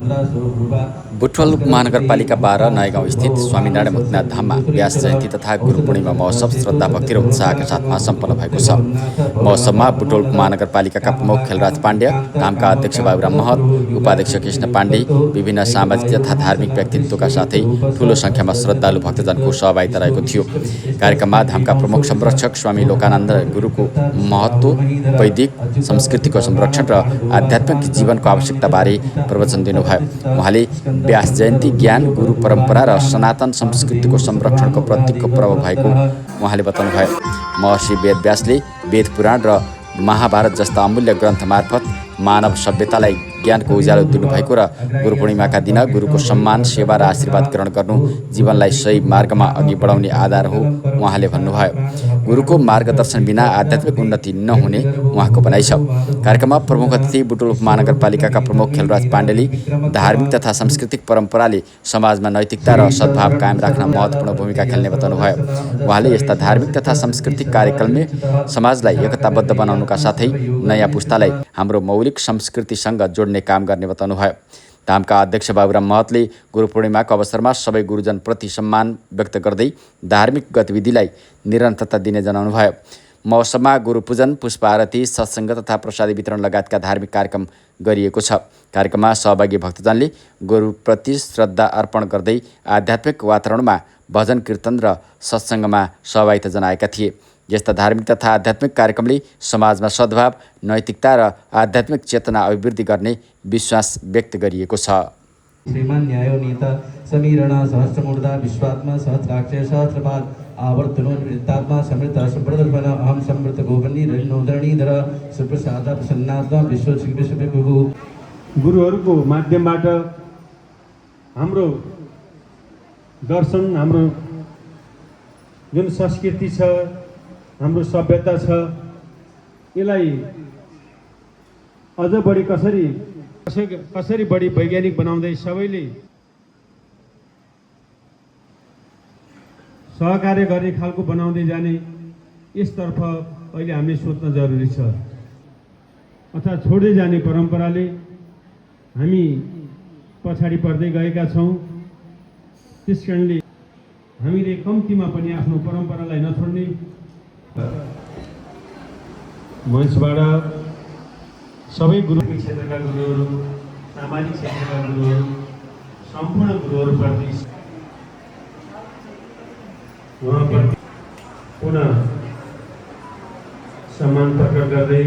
बुटवल महानगरपालिका 12 नयाँगाउँ स्थित स्वामीनारायण मुक्तिनाथ धाममा व्यास जयन्ती तथा गुरु पूर्णिमा महोत्सव श्रद्धा भक्ति र उत्साहका साथमा सम्पन्न भएको छ। महोत्सवमा बुटवल महानगरपालिकाका प्रमुख खेलराज पाण्ड्य, धामका अध्यक्ष बाबुराम महत, उपाध्यक्ष कृष्ण पाण्डे, विभिन्न सामाजिक तथा धार्मिक व्यक्तित्वका साथै ठूलो संख्यामा श्रद्धालु भक्तजनको सहभागिता रहेको थियो। कार्यक्रममा धामका प्रमुख संरक्षक स्वामी लोकानन्द गुरुको महत्त्व, वैदिक संस्कृतिको संरक्षण र आध्यात्मिक जीवनको आवश्यकताबारे प्रवचन दिनुभयो। उहाँले व्यास जयन्ती ज्ञान, गुरु परम्परा र सनातन संस्कृतिको संरक्षणको प्रतीकको पर्व भएको उहाँले बताउनुभयो। महर्षि वेदव्यासले वेद पुराण र महाभारत जस्ता अमूल्य ग्रन्थ मार्फत मानव सभ्यतालाई ज्ञानको उज्यालो दिनुभएको र गुरु पूर्णिमाका दिन गुरुको सम्मान, सेवा र आशीर्वाद ग्रहण गर्नु जीवनलाई सही मार्गमा अघि बढाउने आधार हो उहाँले भन्नुभयो। गुरुको मार्गदर्शन बिना आध्यात्मिक उन्नति नहुने उहाँको भनाइ छ। कार्यक्रममा प्रमुख अतिथि बुटवल उपमहानगरपालिकाका प्रमुख खेलराज पाण्डेले धार्मिक तथा सांस्कृतिक परम्पराले समाजमा नैतिकता र सद्भाव कायम राख्न महत्त्वपूर्ण भूमिका खेल्ने बताउनुभयो। उहाँले यस्ता धार्मिक तथा सांस्कृतिक कार्यक्रमले समाजलाई एकताबद्ध बनाउनुका साथै नयाँ पुस्तालाई हाम्रो मौलिक संस्कृतिसँग जोड्ने काम गर्ने बताउनुभयो। धामका अध्यक्ष बाबुराम महतले गुरु पूर्णिमाको अवसरमा सबै गुरुजनप्रति सम्मान व्यक्त गर्दै धार्मिक गतिविधिलाई निरन्तरता दिने जनाउनुभयो। महोत्सवमा गुरु पूजन, पुष्प आरती, सत्सङ्ग तथा प्रसादी वितरण लगायतका धार्मिक कार्यक्रम गरिएको छ। कार्यक्रममा सहभागी भक्तजनले गुरुप्रति श्रद्धा अर्पण गर्दै आध्यात्मिक वातावरणमा भजन कीर्तन र सत्सङ्गमा सहभागिता जनाएका थिए। यस्ता धार्मिक तथा आध्यात्मिक कार्यक्रमले समाजमा सद्भाव, नैतिकता र आध्यात्मिक चेतना अभिवृद्धि गर्ने विश्वास व्यक्त गरिएको छ। श्रीमान न्यायोनीता समीरणा सहस्रमूर्धा विश्वात्मा सहस्राक्षय सहस्रपाद आवर्तनोन्वृत्तात्मा समृद्ध समृद्धर्पण अहम समृद्ध गोपनी रणोधरणीधर सुप्रसाद प्रसन्नात्मा विश्वविभु। गुरुहरूको माध्यमबाट हाम्रो दर्शन, हाम्रो जुन संस्कृति छ, हाम्रो सभ्यता छ, यसलाई अझ बढी कसरी बढी वैज्ञानिक बनाउँदै सबैले सहकार्य गर्ने खालको बनाउँदै जाने यसतर्फ अहिले हामीले सोच्न जरुरी छ। अथवा छोड्दै जाने परम्पराले हामी पछाडि पर्दै गएका छौँ। त्यसकारणले हामीले कम्तीमा पनि आफ्नो परम्परालाई नछोड्ने मञ्चबाट सबै गुरु क्षेत्रका गुरुहरू, सामाजिक क्षेत्रका गुरुहरू, सम्पूर्ण गुरुहरूप्रति उहाँप्रति पुनः सम्मान प्रकट गर्दै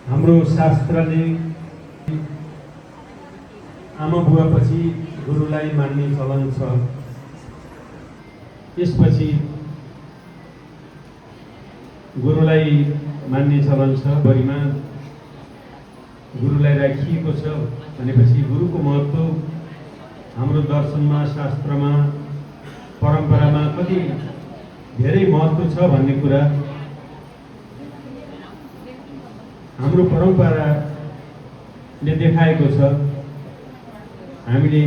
हाम्रो शास्त्रले आमा बुवापछि गुरुलाई मान्ने चलन छ। त्यसपछि गुरुलाई मान्ने चलन छ, बढीमा गुरुलाई राखिएको छ भनेपछि गुरुको महत्त्व हाम्रो दर्शनमा, शास्त्रमा, परम्परामा कति धेरै महत्त्व छ भन्ने कुरा हाम्रो परम्पराले देखाएको छ। हामीले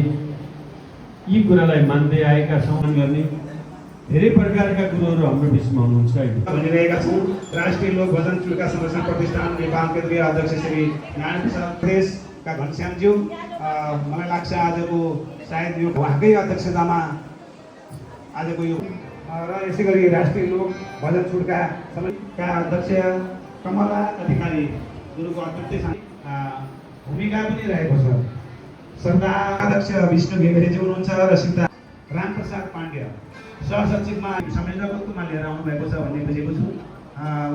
यी कुरालाई मान्दै आएका छौँ। गर्ने धेरै प्रकारका गुरुहरू हाम्रो बिचमा हुनुहुन्छ भनिरहेका छौँ। राष्ट्रिय लोक भजन चुडका संरक्षण प्रतिष्ठान नेपाल केन्द्रीय अध्यक्ष श्री नारायण प्रसाद प्रदेशका घनश्यामज्यू, मलाई लाग्छ आजको सायद यो उहाँकै अध्यक्षतामा आजको यो र यसै गरी राष्ट्रिय लोक भजन चुडका समितिका अध्यक्ष कमला अधिकारी गुरुको अत्यन्तै भूमिका पनि रहेको छ। श्रद्धा अध्यक्ष विष्णु घेबेरेजी हुनुहुन्छ र सिद्ध रामप्रसाद पाण्ड्य सहसचिवमा संयोजकत्वमा लिएर आउनुभएको छ भन्ने बुझेको छु।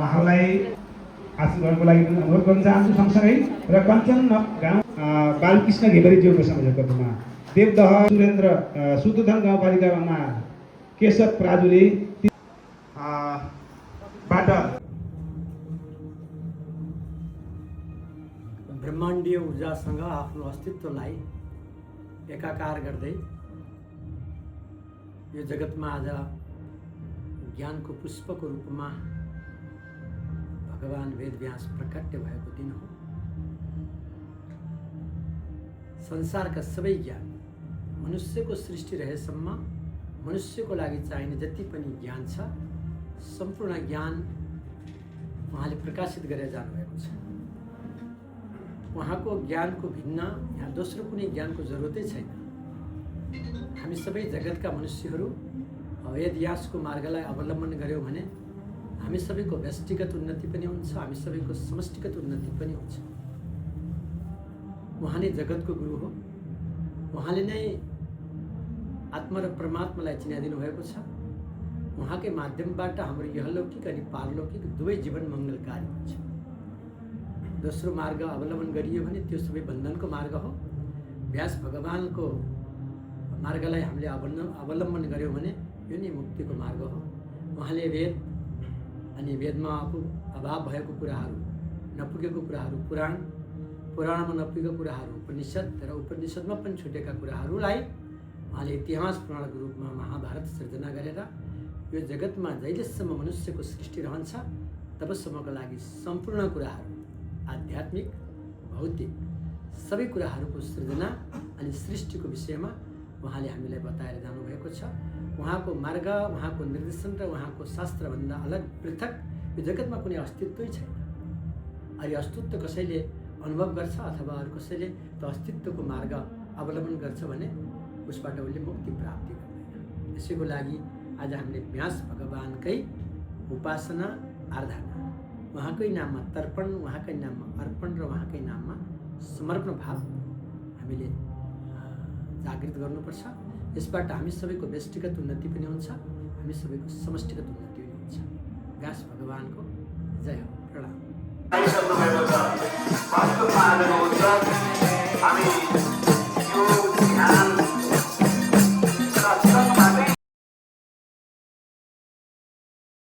उहाँहरूलाई आशीर्वादको लागि अनुरोध गर्न चाहन्छु। सँगसँगै र कञ्चन गाउँ बालकृष्ण घेबेरेजीको संयोजकत्वमा देवदह सुरेन्द्र सुदुधन गाउँपालिकामा केशव प्राजुले बाट ब्रह्माण्डीय ऊर्जासँग आफ्नो अस्तित्वलाई एकाकार गर्दै यो जगतमा आज ज्ञानको पुष्पको रूपमा भगवान् वेदव्यास प्रकट भएको दिन हो। संसारका सबै ज्ञान, मनुष्यको सृष्टि रहेसम्म मनुष्यको लागि चाहिने जति पनि ज्ञान छ, सम्पूर्ण ज्ञान उहाँले प्रकाशित गरेर जानुभएको छ। उहाँको ज्ञानको भिन्न यहाँ दोस्रो कुनै ज्ञानको जरुरतै छैन। हामी सबै जगतका मनुष्यहरू वेदव्यासको मार्गलाई अवलम्बन गऱ्यौँ भने हामी सबैको व्यष्टिगत उन्नति पनि हुन्छ, हामी सबैको समष्टिगत उन्नति पनि हुन्छ। उहाँ नै जगतको गुरु हो। उहाँले नै आत्मा र परमात्मालाई चिनाइदिनु भएको छ। उहाँकै माध्यमबाट हाम्रो यहलौकिक अनि पारलौकिक दुवै जीवन मङ्गलकारी हुन्छ। दोस्रो मार्ग अवलम्बन गरियो भने त्यो सबै बन्धनको मार्ग हो। व्यास भगवानको मार्गलाई हामीले अवलम्बन गऱ्यौँ भने यो नै मुक्तिको मार्ग हो। उहाँले वेद अनि वेदमा अभाव भएको कुराहरू, नपुगेको कुराहरू, पुराणमा नपुगेको कुराहरू, उपनिषद र उपनिषदमा पनि छुटेका कुराहरूलाई उहाँले इतिहास पुराणको रूपमा महाभारत सिर्जना गरेर यो जगतमा जहिलेसम्म मनुष्यको सृष्टि रहन्छ तबसम्मको लागि सम्पूर्ण कुराहरू, आध्यात्मिक, भौतिक सबै कुराहरूको सृजना अनि सृष्टिको विषयमा उहाँले हामीलाई बताएर जानुभएको छ। उहाँको मार्ग, उहाँको निर्देशन र उहाँको शास्त्रभन्दा अलग पृथक यो जगतमा कुनै अस्तित्वै छैन। अनि अस्तित्व कसैले अनुभव गर्छ अथवा अरू कसैले त्यो अस्तित्वको मार्ग अवलम्बन गर्छ भने उसबाट उसले मुक्ति प्राप्ति गर्दैन। यसैको लागि आज हामीले व्यास भगवानकै उपासना, आराधना, उहाँकै नाममा तर्पण, उहाँकै नाममा अर्पण र उहाँकै नाममा समर्पण भाव हामीले जागृत गर्नुपर्छ। यसबाट हामी सबैको व्यष्टिगत उन्नति पनि हुन्छ, हामी सबैको समष्टिगत उन्नति पनि हुन्छ। व्यास भगवानको जय हो, प्रणाम। हामी